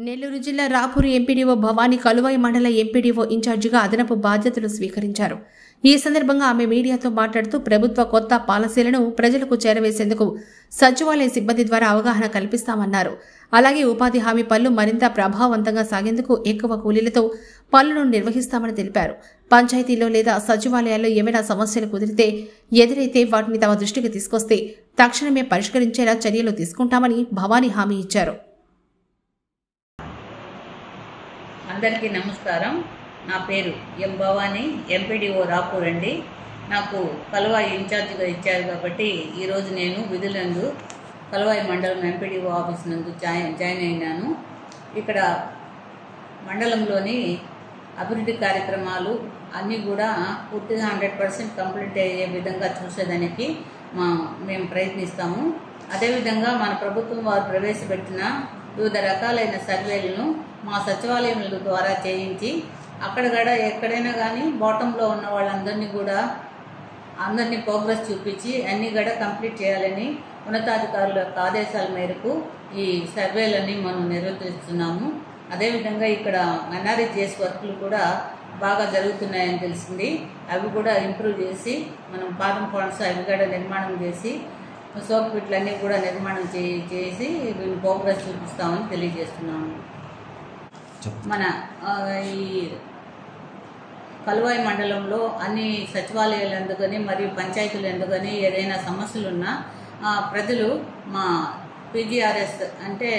నెల్లూరు జిల్లా రాపూరు ఎంపీడీఓ భవానీ కలువాయి మండల ఎంపీడీఓ ఇన్ఛార్జిగా అదనపు బాధ్యతలు స్వీకరించారు. ఈ సందర్భంగా ఆమె మీడియాతో మాట్లాడుతూ ప్రభుత్వ కొత్త పాలసీలను ప్రజలకు చేరవేసేందుకు సచివాలయ సిబ్బంది ద్వారా అవగాహన కల్పిస్తామన్నారు. అలాగే ఉపాధి హామీ పనులు మరింత ప్రభావవంతంగా సాగేందుకు ఎక్కువ కూలీలతో పనులను నిర్వహిస్తామని తెలిపారు. పంచాయతీలో లేదా సచివాలయాల్లో ఏమైనా సమస్యలు కుదిరితే ఎదురైతే వాటిని తమ దృష్టికి తీసుకొస్తే తక్షణమే పరిష్కరించేలా చర్యలు తీసుకుంటామని భవానీ హామీ ఇచ్చారు. అందరికీ నమస్కారం. నా పేరు ఎం భవానీ, ఎంపీడీఓ రాపూర్ అండి. నాకు కలువాయి ఇన్ఛార్జిగా ఇచ్చారు కాబట్టి ఈరోజు నేను విధులందు కలువాయి మండలం ఎంపీడీఓ ఆఫీస్ నందు జాయిన్ అయినాను. ఇక్కడ మండలంలోని అభివృద్ధి కార్యక్రమాలు అన్నీ కూడా పూర్తిగా 100% కంప్లీట్ అయ్యే విధంగా చూసేదానికి మేము ప్రయత్నిస్తాము. అదేవిధంగా మన ప్రభుత్వం వారు ప్రవేశపెట్టిన వివిధ రకాలైన సర్వేలను మా సచివాలయముల ద్వారా చేయించి అక్కడ కూడా ఎక్కడైనా కానీ బాటంలో ఉన్న వాళ్ళందరినీ కూడా ప్రోగ్రెస్ చూపించి అన్నీ కూడా కంప్లీట్ చేయాలని ఉన్నతాధికారుల యొక్క ఆదేశాల మేరకు ఈ సర్వేలన్నీ మనం నిర్వర్తిస్తున్నాము. అదేవిధంగా ఇక్కడ ఎన్ఆర్ఈజీఎస్ వర్క్లు కూడా బాగా జరుగుతున్నాయని తెలిసింది. అవి కూడా ఇంప్రూవ్ చేసి మనం పాదం ఫండ్స్ అవి కూడా నిర్మాణం చేసి సోప్ పిట్లన్నీ కూడా నిర్మాణం చేసి ప్రోగ్రెస్ చూపిస్తామని తెలియజేస్తున్నాము. మన ఈ కలువాయి మండలంలో అన్ని సచివాలయాలు ఎందుకని మరియు పంచాయతీలు ఎందుకని ఏదైనా సమస్యలున్నా ప్రజలు మా పీజీఆర్ఎస్ అంటే